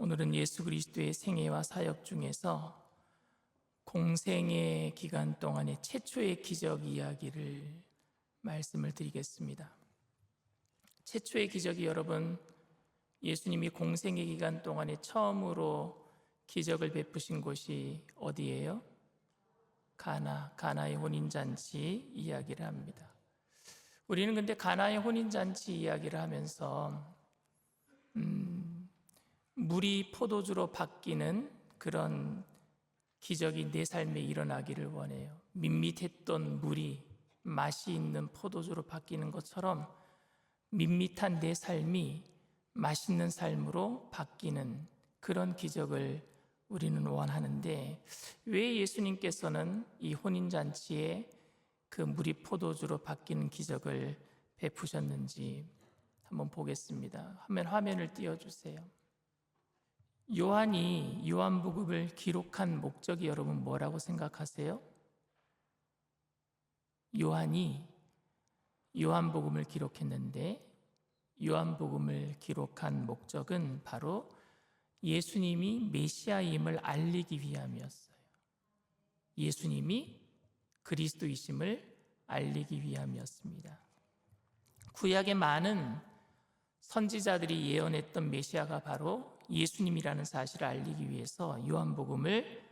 오늘은 예수 그리스도의 생애와 사역 중에서 공생의 기간 동안의 최초의 기적 이야기를 말씀을 드리겠습니다. 최초의 기적이 여러분, 예수님이 공생의 기간 동안에 처음으로 기적을 베푸신 곳이 어디예요? 가나의 혼인잔치 이야기를 합니다. 우리는 근데 가나의 혼인잔치 이야기를 하면서 물이 포도주로 바뀌는 그런 기적이 내 삶에 일어나기를 원해요. 밋밋했던 물이 맛이 있는 포도주로 바뀌는 것처럼 밋밋한 내 삶이 맛있는 삶으로 바뀌는 그런 기적을 우리는 원하는데, 왜 예수님께서는 이 혼인잔치에 그 물이 포도주로 바뀌는 기적을 베푸셨는지 한번 보겠습니다. 화면을 띄워주세요. 요한이 요한복음을 기록한 목적이 여러분 뭐라고 생각하세요? 요한이 요한복음을 기록했는데, 요한복음을 기록한 목적은 바로 예수님이 메시아임을 알리기 위함이었어요. 예수님이 그리스도이심을 알리기 위함이었습니다. 구약의 많은 선지자들이 예언했던 메시아가 바로 예수님이라는 사실을 알리기 위해서 요한복음을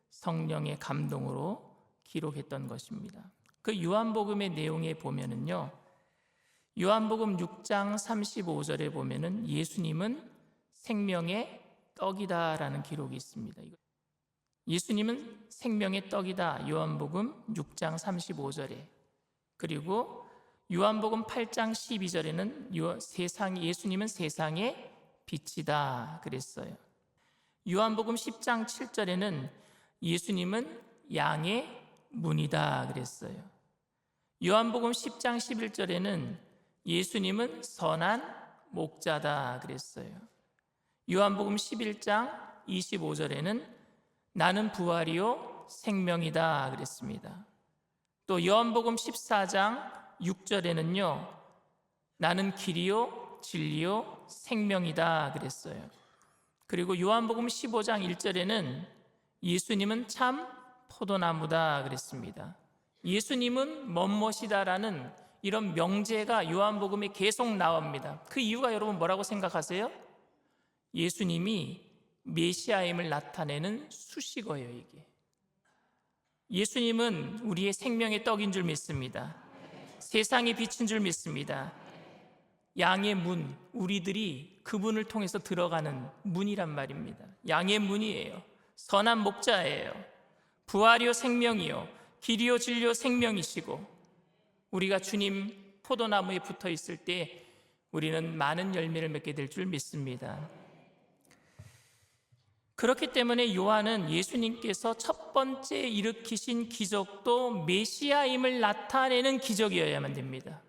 성령의 감동으로 기록했던 것입니다. 그 요한복음의 내용에 보면은요, 요한복음 6장 35절에 보면은 예수님은 생명의 떡이다라는 기록이 있습니다. 예수님은 생명의 떡이다, 요한복음 6장 35절에. 그리고 요한복음 8장 12절에는 예수님은 세상의 빛이다 그랬어요. 요한복음 10장 7절에는 예수님은 양의 문이다 그랬어요. 요한복음 10장 11절에는 예수님은 선한 목자다 그랬어요. 요한복음 11장 25절에는 나는 부활이요 생명이다 그랬습니다. 또 요한복음 14장 6절에는요 나는 길이요 진리요 생명이다 그랬어요. 그리고 요한복음 15장 1절에는 예수님은 참 포도나무다 그랬습니다. 예수님은 멋멋이다라는 이런 명제가 요한복음에 계속 나옵니다. 그 이유가 여러분 뭐라고 생각하세요? 예수님이 메시아임을 나타내는 수식어예요. 이게 예수님은 우리의 생명의 떡인 줄 믿습니다. 세상의 빛인 줄 믿습니다. 양의 문, 우리들이 그분을 통해서 들어가는 문이란 말입니다. 양의 문이에요. 선한 목자예요. 부활이요 생명이요 길이요 진리요 생명이시고, 우리가 주님 포도나무에 붙어 있을 때 우리는 많은 열매를 맺게 될 줄 믿습니다. 그렇기 때문에 요한은 예수님께서 첫 번째 일으키신 기적도 메시아임을 나타내는 기적이어야만 됩니다.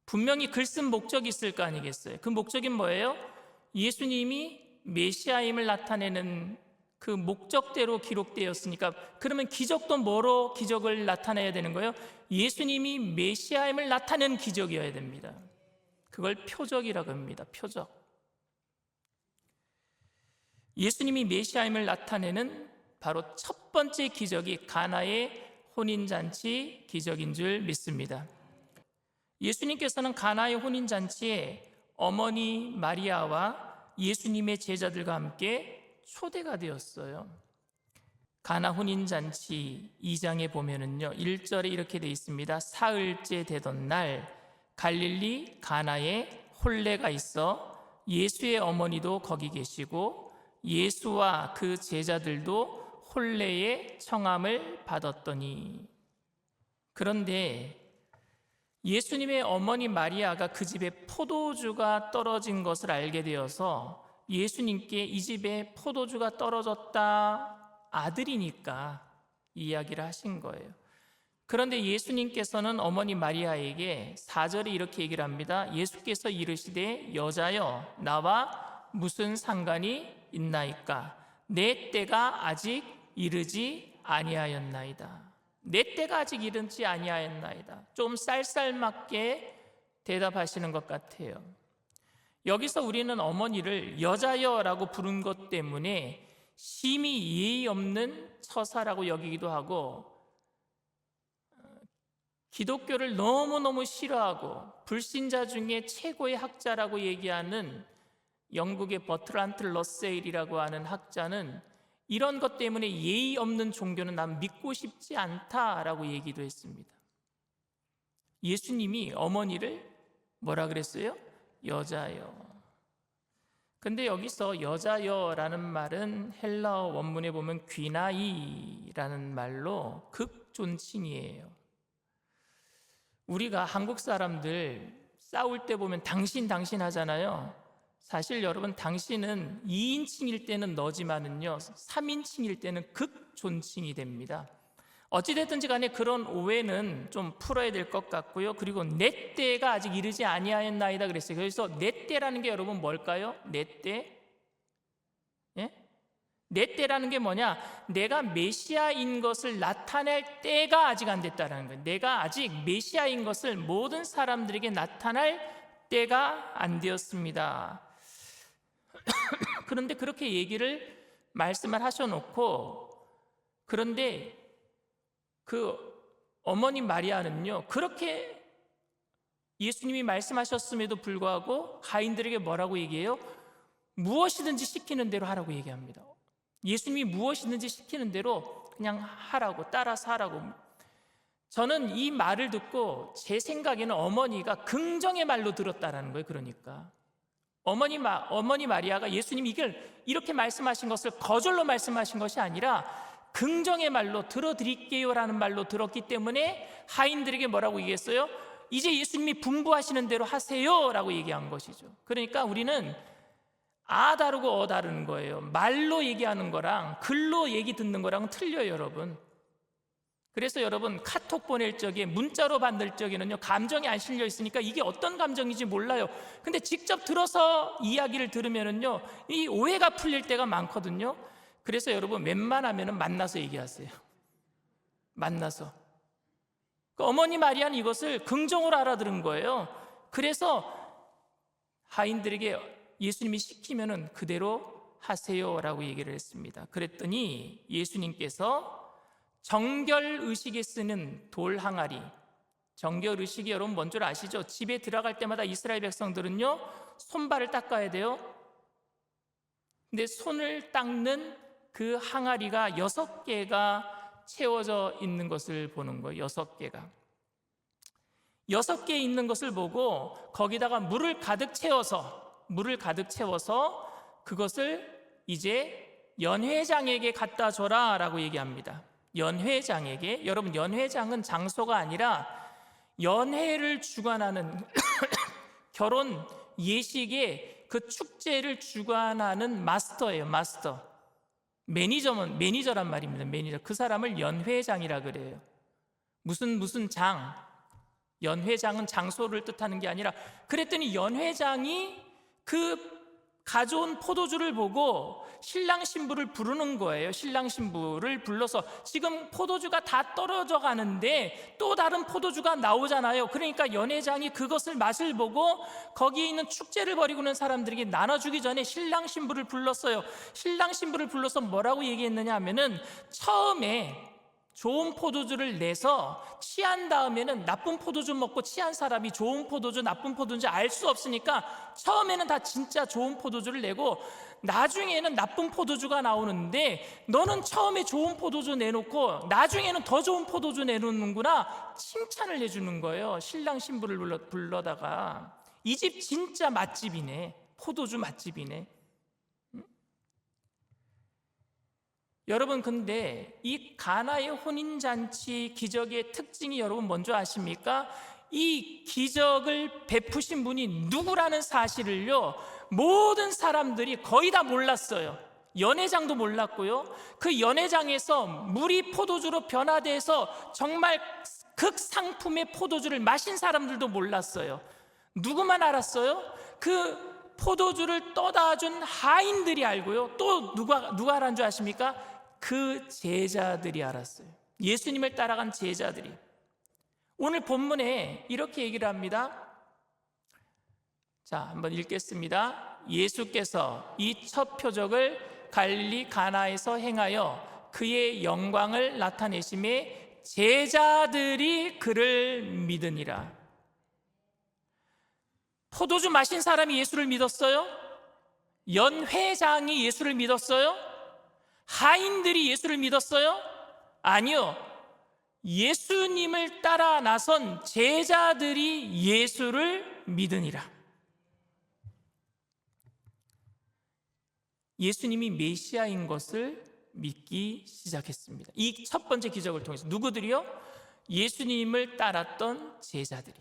분명히 글 쓴 목적이 있을 거 아니겠어요? 그 목적이 뭐예요? 예수님이 메시아임을 나타내는 그 목적대로 기록되었으니까, 그러면 기적도 뭐로 기적을 나타내야 되는 거예요? 예수님이 메시아임을 나타내는 기적이어야 됩니다. 그걸 표적이라고 합니다. 표적. 예수님이 메시아임을 나타내는 바로 첫 번째 기적이 가나의 혼인잔치 기적인 줄 믿습니다. 예수님께서는 가나의 혼인잔치에 어머니 마리아와 예수님의 제자들과 함께 초대가 되었어요. 가나 혼인잔치 2장에 보면은요 1절에 이렇게 되어 있습니다. 사흘째 되던 날 갈릴리 가나에 혼례가 있어 예수의 어머니도 거기 계시고 예수와 그 제자들도 혼례의 청함을 받았더니. 그런데 예수님의 어머니 마리아가 그 집에 포도주가 떨어진 것을 알게 되어서 예수님께 이 집에 포도주가 떨어졌다, 아들이니까 이야기를 하신 거예요. 그런데 예수님께서는 어머니 마리아에게 4절에 이렇게 얘기를 합니다. 예수께서 이르시되 여자여 나와 무슨 상관이 있나이까? 내 때가 아직 이르지 아니하였나이다. 내 때가 아직 이르지 아니하였나이다. 좀 쌀쌀맞게 대답하시는 것 같아요. 여기서 우리는 어머니를 여자여라고 부른 것 때문에 심히 예의 없는 처사라고 여기기도 하고, 기독교를 너무너무 싫어하고 불신자 중에 최고의 학자라고 얘기하는 영국의 버트란트 러세일이라고 하는 학자는 이런 것 때문에 예의 없는 종교는 난 믿고 싶지 않다라고 얘기도 했습니다. 예수님이 어머니를 뭐라 그랬어요? 여자여. 근데 여기서 여자여라는 말은 헬라어 원문에 보면 귀나이라는 말로 극존칭이에요. 우리가 한국 사람들 싸울 때 보면 당신 하잖아요. 사실 여러분, 당신은 2인칭일 때는 너지만은요 3인칭일 때는 극존칭이 됩니다. 어찌됐든지 간에 그런 오해는 좀 풀어야 될 것 같고요. 그리고 내 때가 아직 이르지 아니하였나이다 그랬어요. 그래서 내 때라는 게 여러분 뭘까요? 내 때? 예? 내 때라는 게 뭐냐? 내가 메시아인 것을 나타낼 때가 아직 안 됐다는 거예요. 내가 아직 메시아인 것을 모든 사람들에게 나타날 때가 안 되었습니다. 그런데 그렇게 말씀을 하셔놓고, 그런데 그 어머니 마리아는요, 그렇게 예수님이 말씀하셨음에도 불구하고 가인들에게 뭐라고 얘기해요? 무엇이든지 시키는 대로 하라고 얘기합니다. 예수님이 무엇이든지 시키는 대로 그냥 하라고, 따라서 하라고. 저는 이 말을 듣고 제 생각에는 어머니가 긍정의 말로 들었다라는 거예요. 그러니까 어머니 마리아가 예수님이 이걸 이렇게 말씀하신 것을 거절로 말씀하신 것이 아니라 긍정의 말로 들어드릴게요라는 말로 들었기 때문에 하인들에게 뭐라고 얘기했어요? 이제 예수님이 분부하시는 대로 하세요라고 얘기한 것이죠. 그러니까 우리는 아 다르고 어 다르는 거예요. 말로 얘기하는 거랑 글로 얘기 듣는 거랑 틀려요, 여러분. 그래서 여러분, 카톡 보낼 적에, 문자로 받을 적에는요 감정이 안 실려 있으니까 이게 어떤 감정인지 몰라요. 근데 직접 들어서 이야기를 들으면은요 이 오해가 풀릴 때가 많거든요. 그래서 여러분, 웬만하면 만나서 얘기하세요. 만나서. 어머니 마리아는 이것을 긍정으로 알아들은 거예요. 그래서 하인들에게 예수님이 시키면은 그대로 하세요라고 얘기를 했습니다. 그랬더니 예수님께서 정결의식에 쓰는 돌 항아리, 정결의식이 여러분 뭔 줄 아시죠? 집에 들어갈 때마다 이스라엘 백성들은요 손발을 닦아야 돼요. 근데 손을 닦는 그 항아리가 6개가 채워져 있는 것을 보는 거예요. 6개가 6개 있는 것을 보고 거기다가 물을 가득 채워서 그것을 이제 연회장에게 갖다 줘라 라고 얘기합니다. 연회장에게. 여러분, 연회장은 장소가 아니라 연회를 주관하는 결혼 예식의 그 축제를 주관하는 마스터예요. 마스터. 매니저란 말입니다. 매니저. 그 사람을 연회장이라 그래요. 무슨 장. 연회장은 장소를 뜻하는 게 아니라, 그랬더니 연회장이 그 가져온 포도주를 보고 신랑 신부를 부르는 거예요. 신랑 신부를 불러서, 지금 포도주가 다 떨어져 가는데 또 다른 포도주가 나오잖아요. 그러니까 연회장이 그것을 맛을 보고 거기에 있는 축제를 벌이고 있는 사람들에게 나눠주기 전에 신랑 신부를 불렀어요. 신랑 신부를 불러서 뭐라고 얘기했느냐 하면은, 처음에 좋은 포도주를 내서 취한 다음에는 나쁜 포도주 먹고 취한 사람이 좋은 포도주 나쁜 포도주인지 알 수 없으니까 처음에는 다 진짜 좋은 포도주를 내고 나중에는 나쁜 포도주가 나오는데, 너는 처음에 좋은 포도주 내놓고 나중에는 더 좋은 포도주 내놓는구나, 칭찬을 해주는 거예요. 신랑 신부를 불러다가 이 집 진짜 맛집이네, 포도주 맛집이네. 여러분, 근데 이 가나의 혼인잔치 기적의 특징이 여러분 뭔지 아십니까? 이 기적을 베푸신 분이 누구라는 사실을요 모든 사람들이 거의 다 몰랐어요. 연회장도 몰랐고요, 그 연회장에서 물이 포도주로 변화돼서 정말 극상품의 포도주를 마신 사람들도 몰랐어요. 누구만 알았어요? 그 포도주를 떠다 준 하인들이 알고요, 또 누가 알았는 줄 아십니까? 그 제자들이 알았어요. 예수님을 따라간 제자들이. 오늘 본문에 이렇게 얘기를 합니다. 자, 한번 읽겠습니다. 예수께서 이 첫 표적을 갈릴리 가나에서 행하여 그의 영광을 나타내심에 제자들이 그를 믿으니라. 포도주 마신 사람이 예수를 믿었어요? 연회장이 예수를 믿었어요? 하인들이 예수를 믿었어요? 아니요. 예수님을 따라 나선 제자들이 예수를 믿으니라. 예수님이 메시아인 것을 믿기 시작했습니다. 이 첫 번째 기적을 통해서 누구들이요? 예수님을 따랐던 제자들이.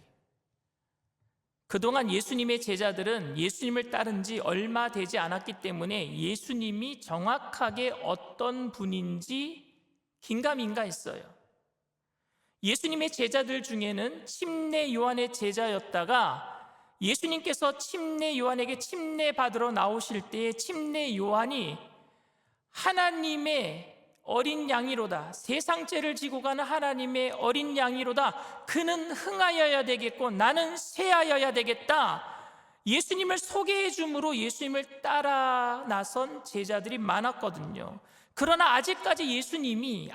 그동안 예수님의 제자들은 예수님을 따른 지 얼마 되지 않았기 때문에 예수님이 정확하게 어떤 분인지 긴가민가했어요. 예수님의 제자들 중에는 침례 요한의 제자였다가 예수님께서 침례 요한에게 침례 받으러 나오실 때에 침례 요한이 하나님의 어린 양이로다, 세상 죄를 지고 가는 하나님의 어린 양이로다, 그는 흥하여야 되겠고 나는 쇠하여야 되겠다, 예수님을 소개해 줌으로 예수님을 따라 나선 제자들이 많았거든요. 그러나 아직까지 예수님이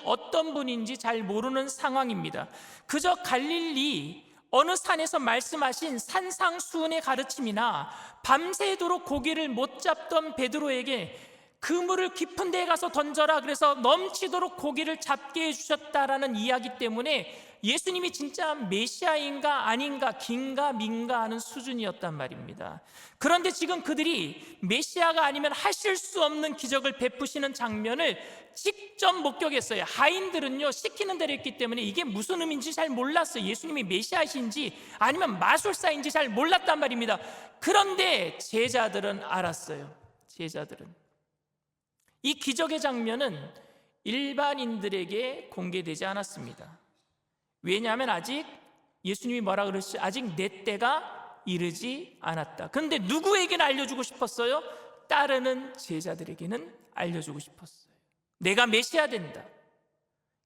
어떤 분인지 잘 모르는 상황입니다. 그저 갈릴리 어느 산에서 말씀하신 산상수훈의 가르침이나 밤새도록 고기를 못 잡던 베드로에게 그물을 깊은 데에 가서 던져라, 그래서 넘치도록 고기를 잡게 해주셨다라는 이야기 때문에 예수님이 진짜 메시아인가 아닌가 긴가민가 하는 수준이었단 말입니다. 그런데 지금 그들이 메시아가 아니면 하실 수 없는 기적을 베푸시는 장면을 직접 목격했어요. 하인들은요, 시키는 대로 했기 때문에 이게 무슨 의미인지 잘 몰랐어요. 예수님이 메시아이신지 아니면 마술사인지 잘 몰랐단 말입니다. 그런데 제자들은 알았어요. 제자들은 이 기적의 장면은 일반인들에게 공개되지 않았습니다. 왜냐하면 아직 예수님이 뭐라 그러시죠? 아직 내 때가 이르지 않았다. 그런데 누구에게는 알려주고 싶었어요? 따르는 제자들에게는 알려주고 싶었어요. 내가 메시아 된다.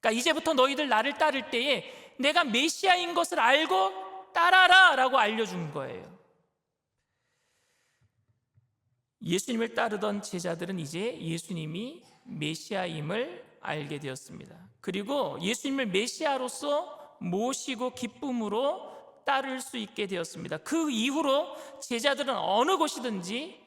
그러니까 이제부터 너희들 나를 따를 때에 내가 메시아인 것을 알고 따라라 라고 알려준 거예요. 예수님을 따르던 제자들은 이제 예수님이 메시아임을 알게 되었습니다. 그리고 예수님을 메시아로서 모시고 기쁨으로 따를 수 있게 되었습니다. 그 이후로 제자들은 어느 곳이든지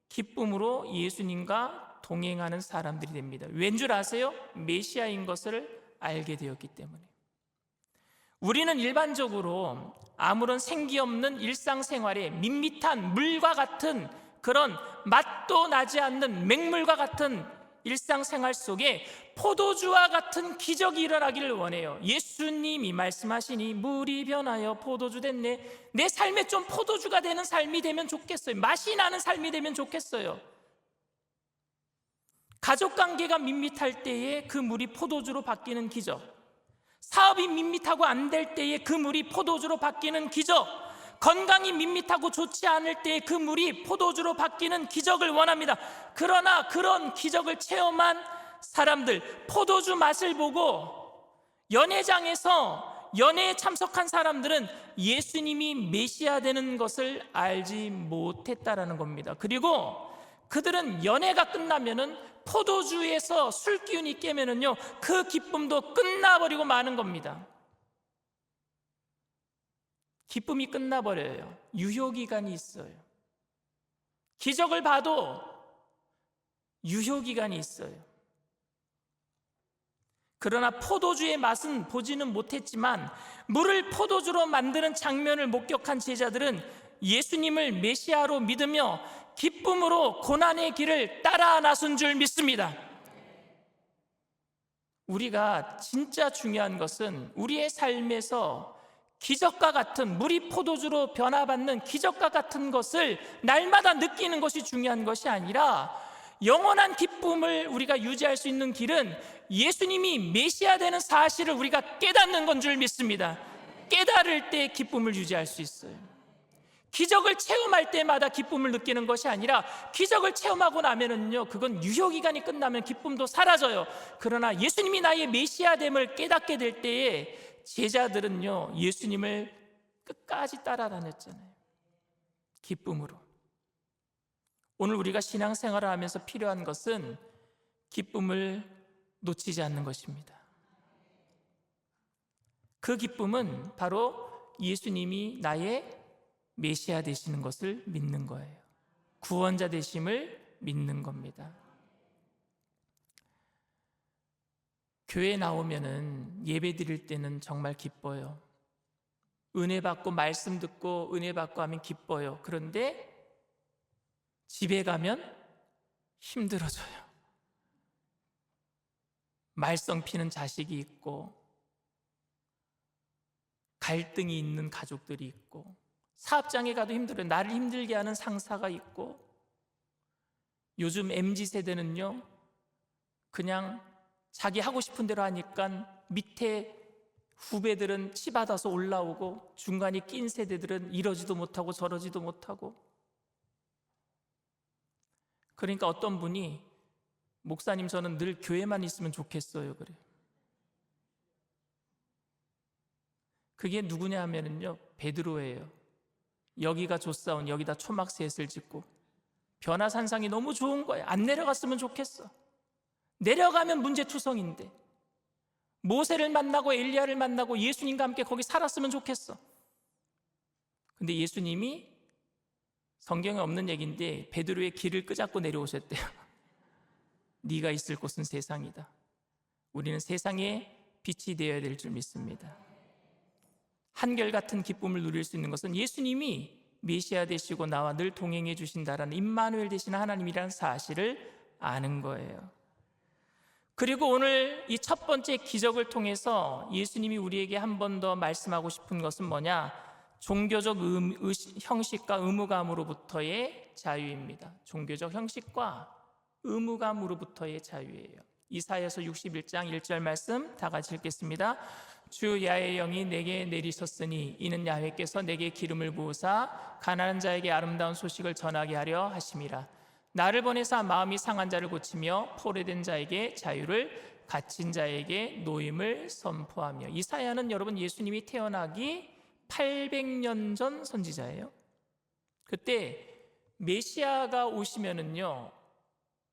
기쁨으로 예수님과 동행하는 사람들이 됩니다. 왠 줄 아세요? 메시아인 것을 알게 되었기 때문에. 우리는 일반적으로 아무런 생기 없는 일상생활에 밋밋한 물과 같은 그런 맛도 나지 않는 맹물과 같은 일상생활 속에 포도주와 같은 기적이 일어나기를 원해요. 예수님이 말씀하시니 물이 변하여 포도주 됐네. 내 삶에 좀 포도주가 되는 삶이 되면 좋겠어요. 맛이 나는 삶이 되면 좋겠어요. 가족관계가 밋밋할 때에 그 물이 포도주로 바뀌는 기적, 사업이 밋밋하고 안 될 때에 그 물이 포도주로 바뀌는 기적, 건강이 밋밋하고 좋지 않을 때에 그 물이 포도주로 바뀌는 기적을 원합니다. 그러나 그런 기적을 체험한 사람들, 포도주 맛을 보고 연회장에서 연회에 참석한 사람들은 예수님이 메시아 되는 것을 알지 못했다라는 겁니다. 그리고 그들은 연회가 끝나면은 포도주에서 술 기운이 깨면은요, 그 기쁨도 끝나버리고 마는 겁니다. 기쁨이 끝나버려요. 유효기간이 있어요. 기적을 봐도 유효기간이 있어요. 그러나 포도주의 맛은 보지는 못했지만 물을 포도주로 만드는 장면을 목격한 제자들은 예수님을 메시아로 믿으며 기쁨으로 고난의 길을 따라 나선 줄 믿습니다. 우리가 진짜 중요한 것은 우리의 삶에서 기적과 같은, 물이 포도주로 변화받는 기적과 같은 것을 날마다 느끼는 것이 중요한 것이 아니라 영원한 기쁨을 우리가 유지할 수 있는 길은 예수님이 메시아 되는 사실을 우리가 깨닫는 건 줄 믿습니다. 깨달을 때 기쁨을 유지할 수 있어요. 기적을 체험할 때마다 기쁨을 느끼는 것이 아니라 기적을 체험하고 나면은요, 그건 유효기간이 끝나면 기쁨도 사라져요. 그러나 예수님이 나의 메시아됨을 깨닫게 될 때에 제자들은요, 예수님을 끝까지 따라다녔잖아요. 기쁨으로. 오늘 우리가 신앙생활을 하면서 필요한 것은 기쁨을 놓치지 않는 것입니다. 그 기쁨은 바로 예수님이 나의 메시아 되시는 것을 믿는 거예요. 구원자 되심을 믿는 겁니다. 교회 나오면은 예배 드릴 때는 정말 기뻐요. 은혜 받고 말씀 듣고 은혜 받고 하면 기뻐요. 그런데 집에 가면 힘들어져요. 말썽 피는 자식이 있고 갈등이 있는 가족들이 있고 사업장에 가도 힘들어요. 나를 힘들게 하는 상사가 있고 요즘 MZ세대는요 그냥 자기 하고 싶은 대로 하니까 밑에 후배들은 치받아서 올라오고 중간에 낀 세대들은 이러지도 못하고 저러지도 못하고. 그러니까 어떤 분이 목사님 저는 늘 교회만 있으면 좋겠어요 그래요. 그게 누구냐 하면은요 베드로예요. 여기가 좋사온 여기다 초막셋을 짓고 변화산상이 너무 좋은 거야. 안 내려갔으면 좋겠어. 내려가면 문제투성인데 모세를 만나고 엘리야를 만나고 예수님과 함께 거기 살았으면 좋겠어. 근데 예수님이 성경에 없는 얘기인데 베드로의 길을 끄잡고 내려오셨대요. 네가 있을 곳은 세상이다. 우리는 세상의 빛이 되어야 될 줄 믿습니다. 한결같은 기쁨을 누릴 수 있는 것은 예수님이 메시아 되시고 나와 늘 동행해 주신다라는 임마누엘 되시는 하나님이라는 사실을 아는 거예요. 그리고 오늘 이 첫 번째 기적을 통해서 예수님이 우리에게 한 번 더 말씀하고 싶은 것은 뭐냐? 종교적 형식과 의무감으로부터의 자유입니다. 종교적 형식과 의무감으로부터의 자유예요. 이사야서 61장 1절 말씀 다 같이 읽겠습니다. 주 야훼의 영이 내게 내리셨으니 이는 야훼께서 내게 기름을 부으사 가난한 자에게 아름다운 소식을 전하게 하려 하심이라. 나를 보내사 마음이 상한 자를 고치며 포로된 자에게 자유를, 갇힌 자에게 노임을 선포하며. 이사야는 여러분 예수님이 태어나기 800년 전 선지자예요. 그때 메시아가 오시면은요,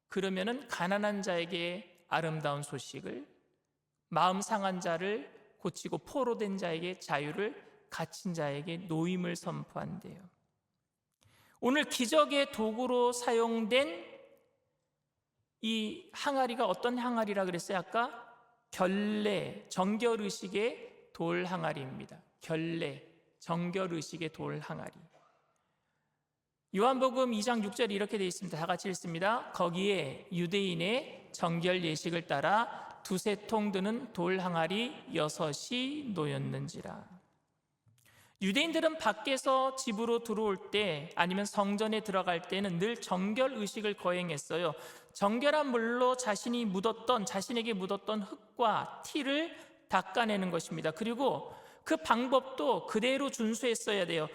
그러면은 가난한 자에게 아름다운 소식을, 마음 상한 자를 고치고 포로된 자에게 자유를, 갇힌 자에게 노임을 선포한대요. 오늘 기적의 도구로 사용된 이 항아리가 어떤 항아리라 그랬어요? 아까 결례, 정결의식의 돌 항아리입니다. 결례, 정결의식의 돌 항아리. 요한복음 2장 6절에 이렇게 되어 있습니다. 다 같이 읽습니다. 거기에 유대인의 정결 예식을 따라 두세 통 드는 돌 항아리 6이 놓였는지라. 유대인들은 밖에서 집으로 들어올 때 아니면 성전에 들어갈 때는 늘 정결 의식을 거행했어요. 정결한 물로 자신에게 묻었던 흙과 티를 닦아내는 것입니다. 그리고 그 방법도 그대로 준수했어야 돼요.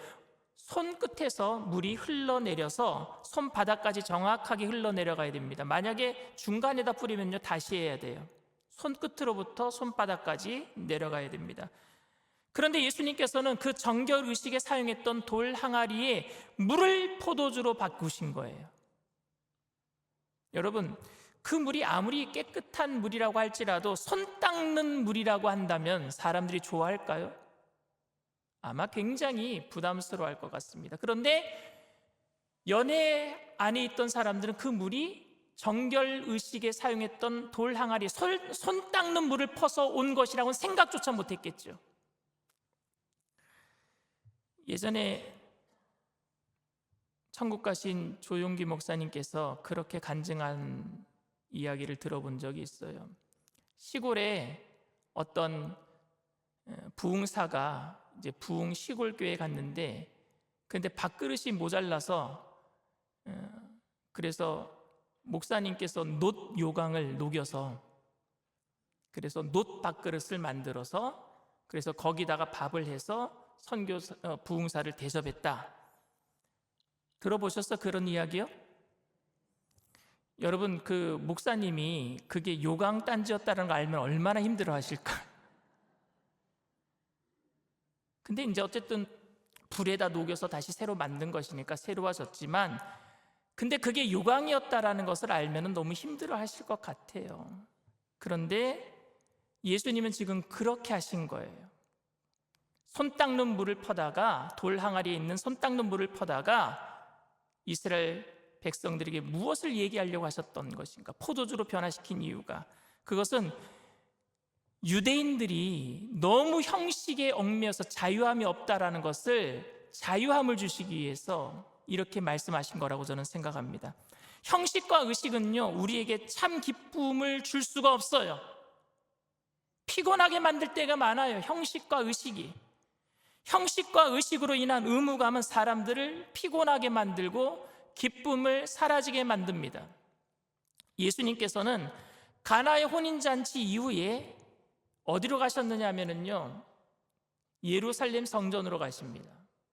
손끝에서 물이 흘러내려서 손바닥까지 정확하게 흘러내려가야 됩니다. 만약에 중간에다 뿌리면요 다시 해야 돼요. 손끝으로부터 손바닥까지 내려가야 됩니다. 그런데 예수님께서는 그 정결 의식에 사용했던 돌 항아리에 물을 포도주로 바꾸신 거예요. 여러분, 그 물이 아무리 깨끗한 물이라고 할지라도 손 닦는 물이라고 한다면 사람들이 좋아할까요? 아마 굉장히 부담스러워할 것 같습니다. 그런데 연애 안에 있던 사람들은 그 물이 정결 의식에 사용했던 돌 항아리에 손 닦는 물을 퍼서 온 것이라고는 생각조차 못했겠죠. 예전에 천국 가신 조용기 목사님께서 그렇게 간증한 이야기를 들어본 적이 있어요. 시골에 어떤 부흥사가 이제 부흥 시골교회에 갔는데, 근데 밥그릇이 모자라서 그래서 목사님께서 놋 요강을 녹여서 그래서 놋 밥그릇을 만들어서 그래서 거기다가 밥을 해서 부흥사를 대접했다. 들어보셨어? 그런 이야기요? 여러분, 그 목사님이 그게 요강단지였다는 걸 알면 얼마나 힘들어 하실까? 근데 이제 어쨌든 불에다 녹여서 다시 새로 만든 것이니까 새로워졌지만, 근데 그게 유광이었다라는 것을 알면 너무 힘들어 하실 것 같아요. 그런데 예수님은 지금 그렇게 하신 거예요. 손 닦는 물을 퍼다가, 돌 항아리에 있는 손 닦는 물을 퍼다가 이스라엘 백성들에게 무엇을 얘기하려고 하셨던 것인가? 포도주로 변화시킨 이유가, 그것은 유대인들이 너무 형식에 얽매여서 자유함이 없다라는 것을, 자유함을 주시기 위해서 이렇게 말씀하신 거라고 저는 생각합니다. 형식과 의식은요, 우리에게 참 기쁨을 줄 수가 없어요. 피곤하게 만들 때가 많아요. 형식과 의식이. 형식과 의식으로 인한 의무감은 사람들을 피곤하게 만들고 기쁨을 사라지게 만듭니다. 예수님께서는 가나의 혼인잔치 이후에 어디로 가셨느냐 하면요, 예루살렘 성전으로 가십니다.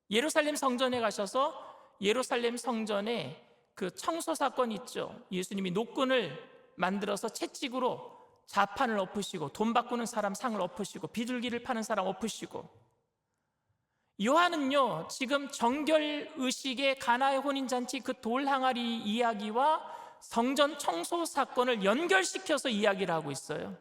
예루살렘 성전에 가셔서 예루살렘 성전에 그 청소 사건 있죠. 예수님이 노끈을 만들어서 채찍으로 자판을 엎으시고, 돈 바꾸는 사람 상을 엎으시고, 비둘기를 파는 사람 엎으시고. 요한은요, 지금 정결의식의 가나의 혼인잔치 그 돌 항아리 이야기와 성전 청소 사건을 연결시켜서 이야기를 하고 있어요.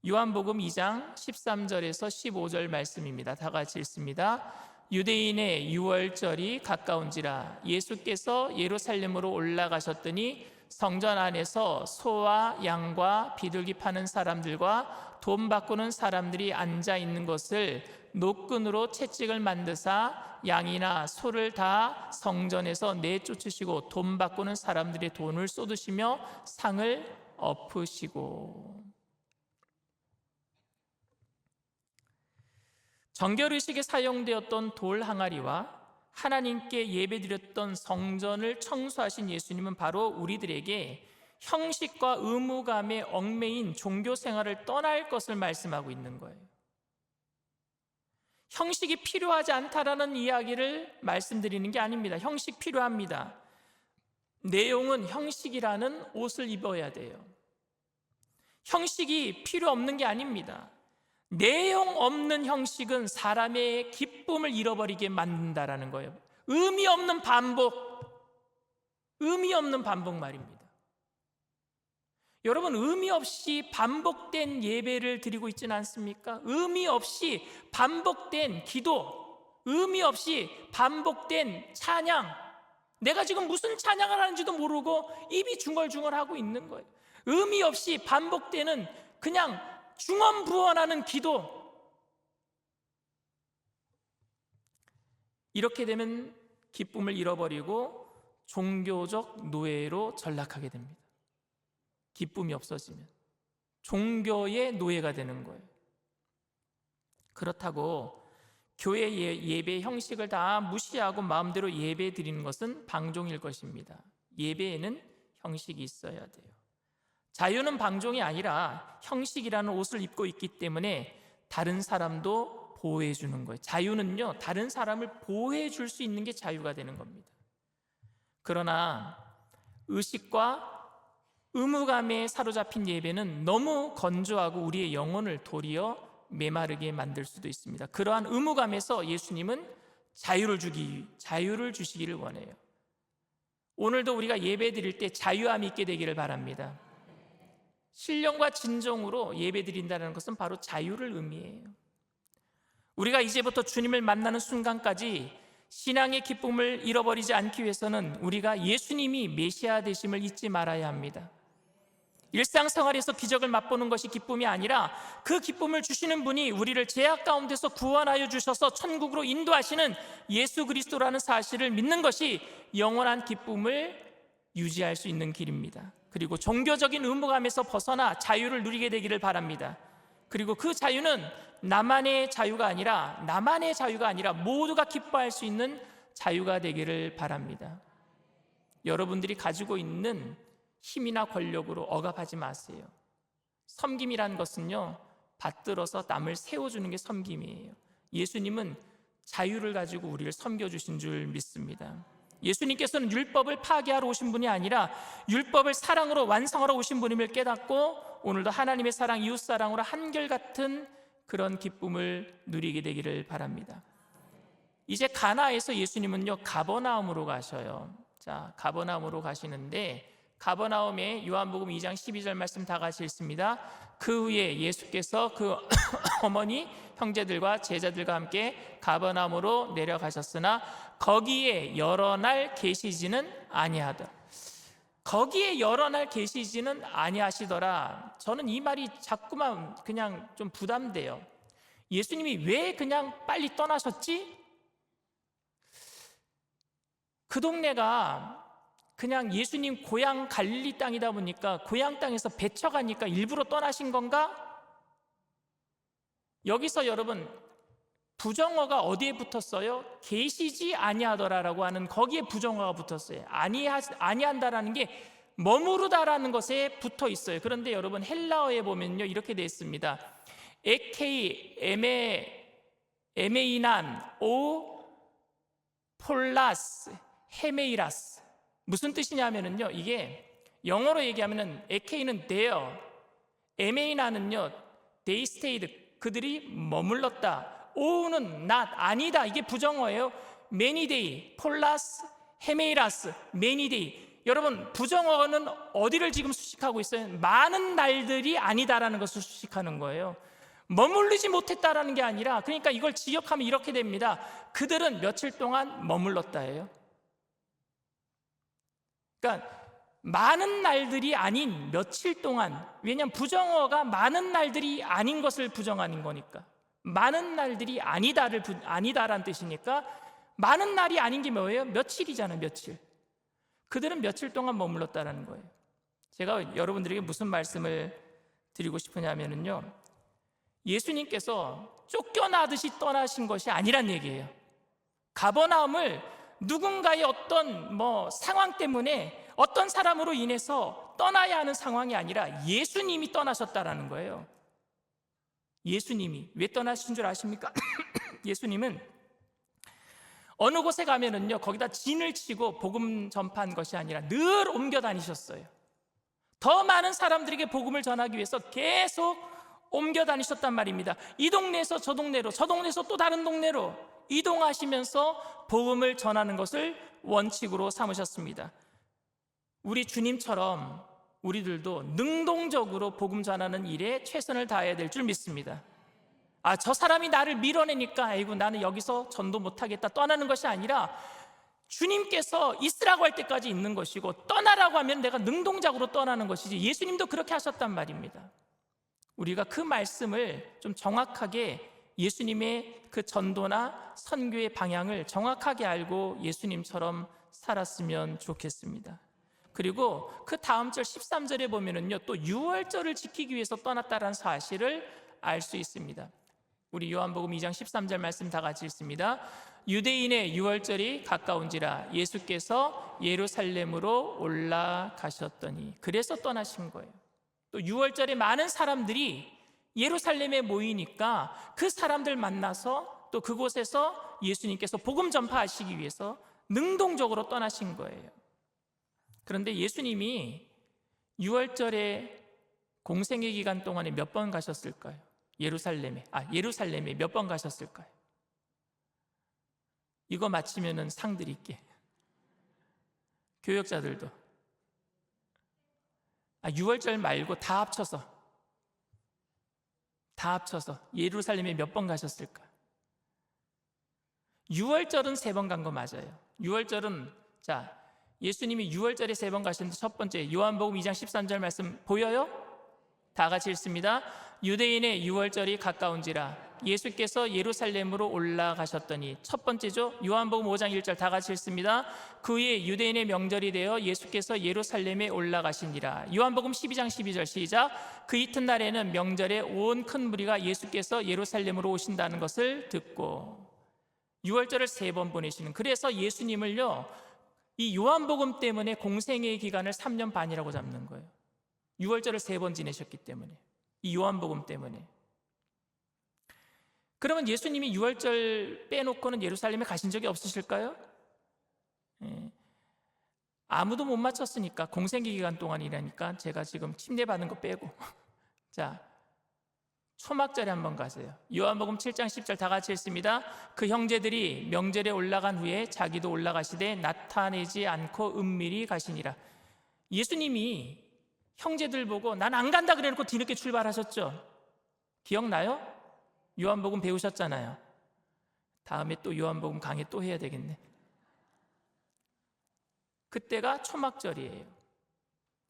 요한복음 2장 13절에서 15절 말씀입니다. 다 같이 읽습니다. 유대인의 유월절이 가까운지라 예수께서 예루살렘으로 올라가셨더니 성전 안에서 소와 양과 비둘기 파는 사람들과 돈 바꾸는 사람들이 앉아 있는 것을 노끈으로 채찍을 만드사 양이나 소를 다 성전에서 내쫓으시고 돈 바꾸는 사람들의 돈을 쏟으시며 상을 엎으시고. 정결의식에 사용되었던 돌 항아리와 하나님께 예배드렸던 성전을 청소하신 예수님은 바로 우리들에게 형식과 의무감에 얽매인 종교 생활을 떠날 것을 말씀하고 있는 거예요. 형식이 필요하지 않다라는 이야기를 말씀드리는 게 아닙니다. 형식 필요합니다. 내용은 형식이라는 옷을 입어야 돼요. 형식이 필요 없는 게 아닙니다. 내용 없는 형식은 사람의 기쁨을 잃어버리게 만든다라는 거예요. 의미 없는 반복 말입니다. 여러분, 의미 없이 반복된 예배를 드리고 있지는 않습니까? 의미 없이 반복된 기도, 의미 없이 반복된 찬양, 내가 지금 무슨 찬양을 하는지도 모르고 입이 중얼중얼하고 있는 거예요. 의미 없이 반복되는 그냥 중언부언하는 기도. 이렇게 되면 기쁨을 잃어버리고 종교적 노예로 전락하게 됩니다. 기쁨이 없어지면 종교의 노예가 되는 거예요. 그렇다고 교회 예배 형식을 다 무시하고 마음대로 예배 드리는 것은 방종일 것입니다. 예배에는 형식이 있어야 돼요. 자유는 방종이 아니라 형식이라는 옷을 입고 있기 때문에 다른 사람도 보호해 주는 거예요. 자유는요, 다른 사람을 보호해 줄 수 있는 게 자유가 되는 겁니다. 그러나 의식과 의무감에 사로잡힌 예배는 너무 건조하고 우리의 영혼을 도리어 메마르게 만들 수도 있습니다. 그러한 의무감에서 예수님은 자유를 주시기를 원해요. 오늘도 우리가 예배 드릴 때 자유함이 있게 되기를 바랍니다. 신령과 진정으로 예배 드린다는 것은 바로 자유를 의미해요. 우리가 이제부터 주님을 만나는 순간까지 신앙의 기쁨을 잃어버리지 않기 위해서는 우리가 예수님이 메시아 되심을 잊지 말아야 합니다. 일상생활에서 기적을 맛보는 것이 기쁨이 아니라 그 기쁨을 주시는 분이 우리를 죄악 가운데서 구원하여 주셔서 천국으로 인도하시는 예수 그리스도라는 사실을 믿는 것이 영원한 기쁨을 유지할 수 있는 길입니다. 그리고 종교적인 의무감에서 벗어나 자유를 누리게 되기를 바랍니다. 그리고 그 자유는 나만의 자유가 아니라 모두가 기뻐할 수 있는 자유가 되기를 바랍니다. 여러분들이 가지고 있는 힘이나 권력으로 억압하지 마세요. 섬김이라는 것은요, 받들어서 남을 세워주는 게 섬김이에요. 예수님은 자유를 가지고 우리를 섬겨주신 줄 믿습니다. 예수님께서는 율법을 파괴하러 오신 분이 아니라 율법을 사랑으로 완성하러 오신 분임을 깨닫고 오늘도 하나님의 사랑, 이웃사랑으로 한결같은 그런 기쁨을 누리게 되기를 바랍니다. 이제 가나에서 예수님은요 가버나움으로 가셔요. 자, 가버나움으로 가시는데 가버나움에 요한복음 2장 12절 말씀 다 같이 읽습니다. 그 후에 예수께서 그 어머니 형제들과 제자들과 함께 가버나움으로 내려가셨으나 거기에 여러 날 계시지는 아니하더라. 거기에 여러 날 계시지는 아니하시더라. 저는 이 말이 자꾸만 그냥 좀 부담돼요. 예수님이 왜 그냥 빨리 떠나셨지? 그 동네가 그냥 예수님 고향 갈릴리 땅이다 보니까 고향 땅에서 배쳐가니까 일부러 떠나신 건가? 여기서 여러분 부정어가 어디에 붙었어요? 계시지 아니하더라라고 하는 거기에 부정어가 붙었어요. 아니한다라는 게 머무르다라는 것에 붙어 있어요. 그런데 여러분 헬라어에 보면요 이렇게 되어 있습니다. 에케이 에메이난 오 폴라스 헤메이라스. 무슨 뜻이냐면요 이게 영어로 얘기하면은 에케이는 there, 에메이나는요 they stayed, 그들이 머물렀다. 오는 not, 아니다, 이게 부정어예요. many day, 폴라스 헤메이라스, many day. 여러분 부정어는 어디를 지금 수식하고 있어요? 많은 날들이 아니다라는 것을 수식하는 거예요. 머물르지 못했다라는 게 아니라, 그러니까 이걸 직역하면 이렇게 됩니다. 그들은 며칠 동안 머물렀다예요. 그러니까 많은 날들이 아닌 며칠 동안, 왜냐하면 부정어가 많은 날들이 아닌 것을 부정하는 거니까, 많은 날들이 아니다라는 뜻이니까 많은 날이 아닌 게 뭐예요? 며칠이잖아요. 며칠. 그들은 며칠 동안 머물렀다라는 거예요. 제가 여러분들에게 무슨 말씀을 드리고 싶으냐면요, 예수님께서 쫓겨나듯이 떠나신 것이 아니란 얘기예요. 가버나움을 누군가의 어떤 상황 때문에 어떤 사람으로 인해서 떠나야 하는 상황이 아니라 예수님이 떠나셨다라는 거예요. 예수님이 왜 떠나신 줄 아십니까? 예수님은 어느 곳에 가면은요 거기다 진을 치고 복음 전파한 것이 아니라 늘 옮겨 다니셨어요. 더 많은 사람들에게 복음을 전하기 위해서 계속 옮겨 다니셨단 말입니다. 이 동네에서 저 동네로, 저 동네에서 또 다른 동네로 이동하시면서 복음을 전하는 것을 원칙으로 삼으셨습니다. 우리 주님처럼 우리들도 능동적으로 복음 전하는 일에 최선을 다해야 될 줄 믿습니다. 저 사람이 나를 밀어내니까 아이고 나는 여기서 전도 못하겠다 떠나는 것이 아니라, 주님께서 있으라고 할 때까지 있는 것이고 떠나라고 하면 내가 능동적으로 떠나는 것이지. 예수님도 그렇게 하셨단 말입니다. 우리가 그 말씀을 좀 정확하게, 예수님의 그 전도나 선교의 방향을 정확하게 알고 예수님처럼 살았으면 좋겠습니다. 그리고 그 다음 절 13절에 보면은요 또 유월절을 지키기 위해서 떠났다는 사실을 알 수 있습니다. 우리 요한복음 2장 13절 말씀 다 같이 읽습니다. 유대인의 유월절이 가까운지라 예수께서 예루살렘으로 올라가셨더니, 그래서 떠나신 거예요. 또 유월절에 많은 사람들이 예루살렘에 모이니까 그 사람들 만나서 또 그곳에서 예수님께서 복음 전파하시기 위해서 능동적으로 떠나신 거예요. 그런데 예수님이 유월절에 공생의 기간 동안에 몇 번 가셨을까요? 예루살렘에 몇 번 가셨을까요? 이거 맞히면은 상 드릴게. 교역자들도. 유월절 말고 다 합쳐서 예루살렘에 몇 번 가셨을까? 유월절은 3번 간 거 맞아요. 유월절은, 예수님이 유월절에 3번 가셨는데, 첫 번째 요한복음 2장 13절 말씀 보여요? 다 같이 읽습니다. 유대인의 유월절이 가까운지라 예수께서 예루살렘으로 올라가셨더니, 첫 번째죠. 요한복음 5장 1절 다 같이 읽습니다. 그 후에 유대인의 명절이 되어 예수께서 예루살렘에 올라가시니라. 요한복음 12장 12절 시작. 그 이튿날에는 명절에 온 큰 무리가 예수께서 예루살렘으로 오신다는 것을 듣고, 유월절을 3번 보내시는, 그래서 예수님을요 이 요한복음 때문에 공생의 기간을 3년 반이라고 잡는 거예요. 유월절을 3번 지내셨기 때문에, 이 요한복음 때문에. 그러면 예수님이 유월절 빼놓고는 예루살렘에 가신 적이 없으실까요? 아무도 못 맞췄으니까, 공생기 기간 동안이라니까 제가 지금 침례 받은 거 빼고 초막절에 한번 가세요. 요한복음 7장 10절 다 같이 읽습니다. 그 형제들이 명절에 올라간 후에 자기도 올라가시되 나타내지 않고 은밀히 가시니라. 예수님이 형제들 보고 난 안 간다 그래놓고 뒤늦게 출발하셨죠. 기억나요? 요한복음 배우셨잖아요. 다음에 또 요한복음 강의 또 해야 되겠네. 그때가 초막절이에요.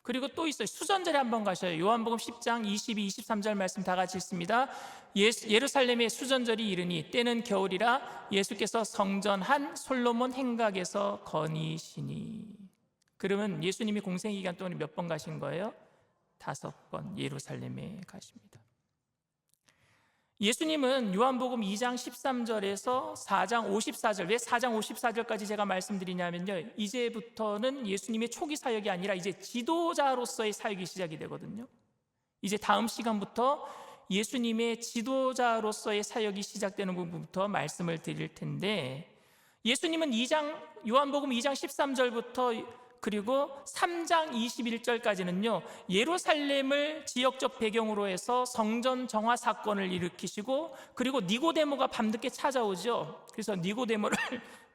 그리고 또 있어요. 수전절에 한번 가셔요. 요한복음 10장 22, 23절 말씀 다 같이 읽습니다. 예루살렘의 수전절이 이르니 때는 겨울이라 예수께서 성전한 솔로몬 행각에서 거니시니. 그러면 예수님이 공생기간 동안에 몇 번 가신 거예요? 5번 예루살렘에 가십니다. 예수님은 요한복음 2장 13절에서 4장 54절, 왜 4장 54절까지 제가 말씀드리냐면요, 이제부터는 예수님의 초기 사역이 아니라 이제 지도자로서의 사역이 시작이 되거든요. 이제 다음 시간부터 예수님의 지도자로서의 사역이 시작되는 부분부터 말씀을 드릴 텐데, 예수님은 요한복음 2장 13절부터 그리고 3장 21절까지는요 예루살렘을 지역적 배경으로 해서 성전 정화 사건을 일으키시고, 그리고 니고데모가 밤늦게 찾아오죠. 그래서 니고데모를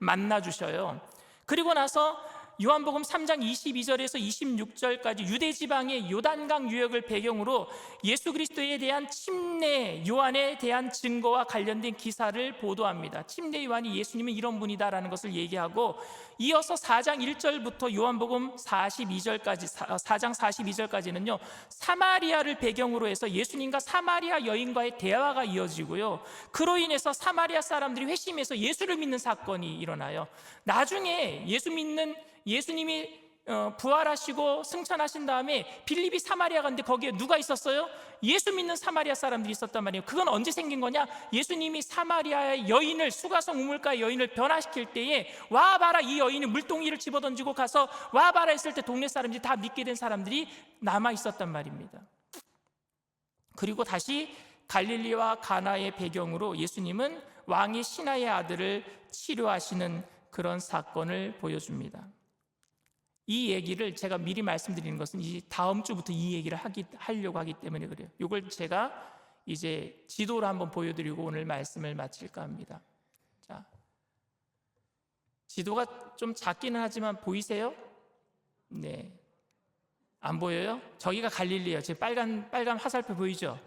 만나 주셔요. 그리고 나서 요한복음 3장 22절에서 26절까지 유대 지방의 요단강 유역을 배경으로 예수 그리스도에 대한 침례 요한에 대한 증거와 관련된 기사를 보도합니다. 침례 요한이 예수님은 이런 분이다라는 것을 얘기하고, 이어서 4장 1절부터 요한복음 4장 42절까지는요 사마리아를 배경으로 해서 예수님과 사마리아 여인과의 대화가 이어지고요, 그로 인해서 사마리아 사람들이 회심해서 예수를 믿는 사건이 일어나요. 나중에 예수님이 부활하시고 승천하신 다음에 빌립이 사마리아 갔는데 거기에 누가 있었어요? 예수 믿는 사마리아 사람들이 있었단 말이에요. 그건 언제 생긴 거냐? 예수님이 사마리아의 여인을, 수가성 우물가의 여인을 변화시킬 때에 와봐라, 이 여인이 물동이를 집어던지고 가서 와봐라 했을 때 동네 사람들이 다 믿게 된 사람들이 남아 있었단 말입니다. 그리고 다시 갈릴리와 가나의 배경으로 예수님은 왕이 시나의 아들을 치료하시는 그런 사건을 보여줍니다. 이 얘기를 제가 미리 말씀드리는 것은 이제 다음 주부터 이 얘기를 하려고 하기 때문에 그래요. 이걸 제가 이제 지도로 한번 보여드리고 오늘 말씀을 마칠까 합니다. 자, 지도가 좀 작기는 하지만 보이세요? 네, 안 보여요? 저기가 갈릴리예요. 제 빨간 화살표 보이죠?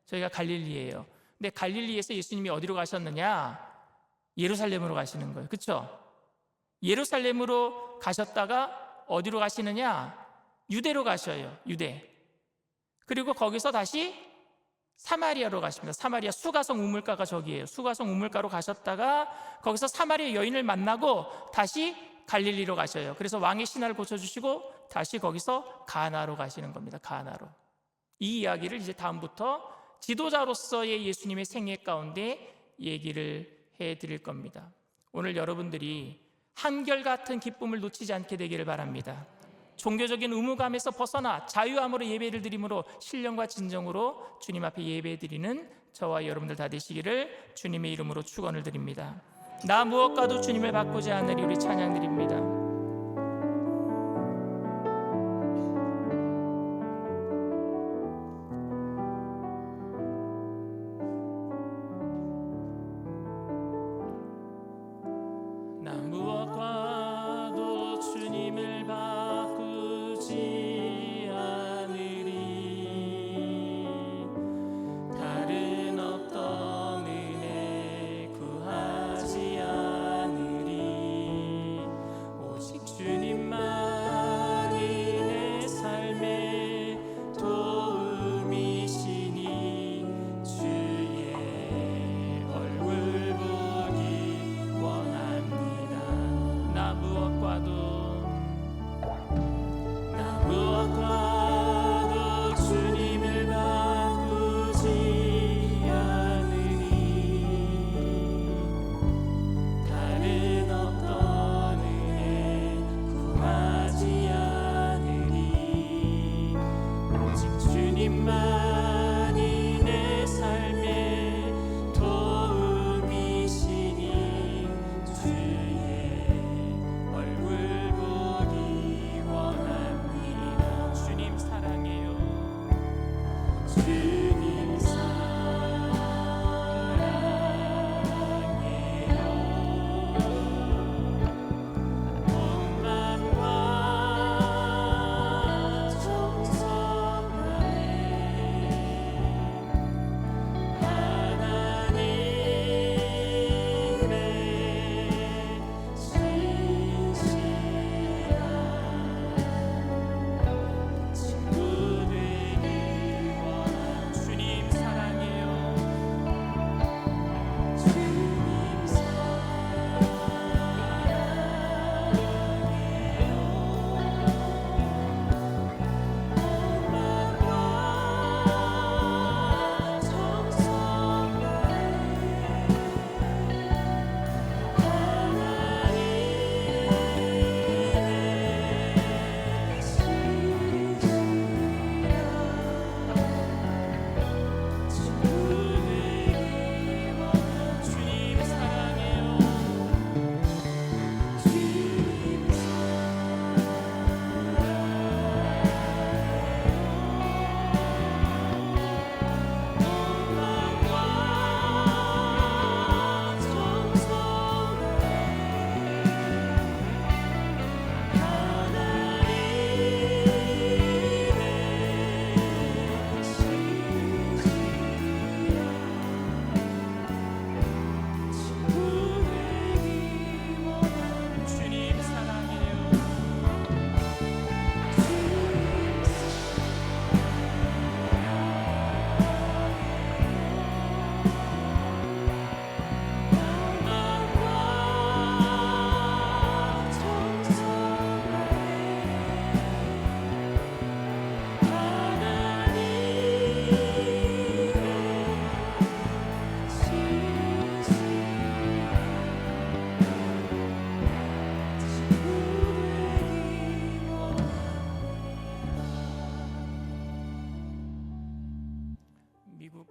저희가 갈릴리예요. 근데 갈릴리에서 예수님이 어디로 가셨느냐? 예루살렘으로 가시는 거예요. 그렇죠? 예루살렘으로 가셨다가 어디로 가시느냐? 유대로 가셔요. 유대. 그리고 거기서 다시 사마리아로 가십니다. 사마리아 수가성 우물가가 저기예요. 수가성 우물가로 가셨다가 거기서 사마리아 여인을 만나고 다시 갈릴리로 가셔요. 그래서 왕의 신하를 고쳐주시고 다시 거기서 가나로 가시는 겁니다. 가나로. 이 이야기를 이제 다음부터 지도자로서의 예수님의 생애 가운데 얘기를 해드릴 겁니다. 오늘 여러분들이 한결같은 기쁨을 놓치지 않게 되기를 바랍니다. 종교적인 의무감에서 벗어나 자유함으로 예배를 드림으로 신령과 진정으로 주님 앞에 예배드리는 저와 여러분들 다 되시기를 주님의 이름으로 축원을 드립니다. 나 무엇과도 주님을 바꾸지 않으리. 우리 찬양 드립니다.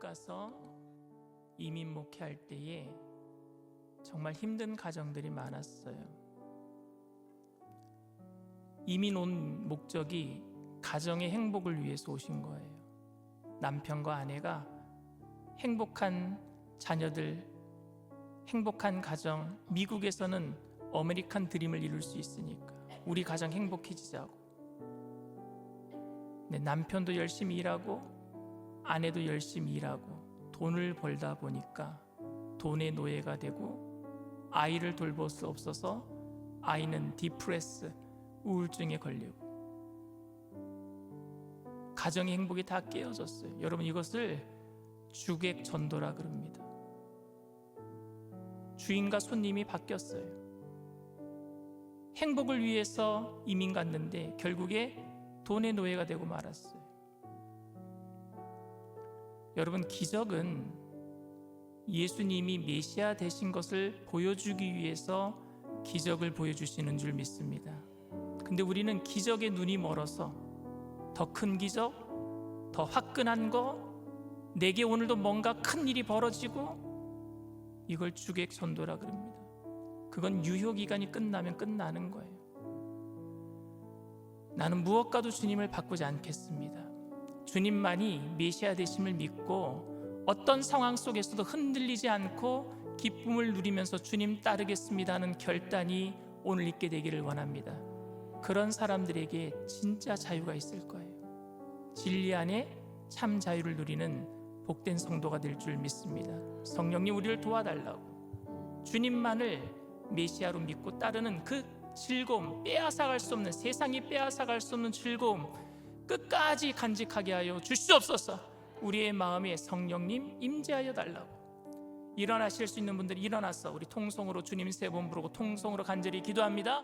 가서 이민 목회할 때에 정말 힘든 가정들이 많았어요. 이민 온 목적이 가정의 행복을 위해서 오신 거예요. 남편과 아내가 행복한 자녀들, 행복한 가정, 미국에서는 아메리칸 드림을 이룰 수 있으니까 우리 가정 행복해지자고. 네, 남편도 열심히 일하고 아내도 열심히 일하고 돈을 벌다 보니까 돈의 노예가 되고 아이를 돌볼 수 없어서 아이는 디프레스, 우울증에 걸리고 가정의 행복이 다 깨어졌어요. 여러분, 이것을 주객 전도라 그럽니다. 주인과 손님이 바뀌었어요. 행복을 위해서 이민 갔는데 결국에 돈의 노예가 되고 말았어요. 여러분, 기적은 예수님이 메시아 되신 것을 보여주기 위해서 기적을 보여주시는 줄 믿습니다. 근데 우리는 기적에 눈이 멀어서 더 큰 기적, 더 화끈한 거, 내게 오늘도 뭔가 큰 일이 벌어지고, 이걸 주객 전도라 그럽니다. 그건 유효기간이 끝나면 끝나는 거예요. 나는 무엇과도 주님을 바꾸지 않겠습니다. 주님만이 메시아 되심을 믿고 어떤 상황 속에서도 흔들리지 않고 기쁨을 누리면서 주님 따르겠습니다 하는 결단이 오늘 있게 되기를 원합니다. 그런 사람들에게 진짜 자유가 있을 거예요. 진리 안에 참 자유를 누리는 복된 성도가 될 줄 믿습니다. 성령님, 우리를 도와달라고. 주님만을 메시아로 믿고 따르는 그 즐거움, 빼앗아갈 수 없는, 세상이 빼앗아갈 수 없는 즐거움 끝까지 간직하게 하여 주시옵소서. 우리의 마음에 성령님 임재하여 달라고. 일어나실 수 있는 분들이 일어나서 우리 통성으로 주님 세 번 부르고 통성으로 간절히 기도합니다.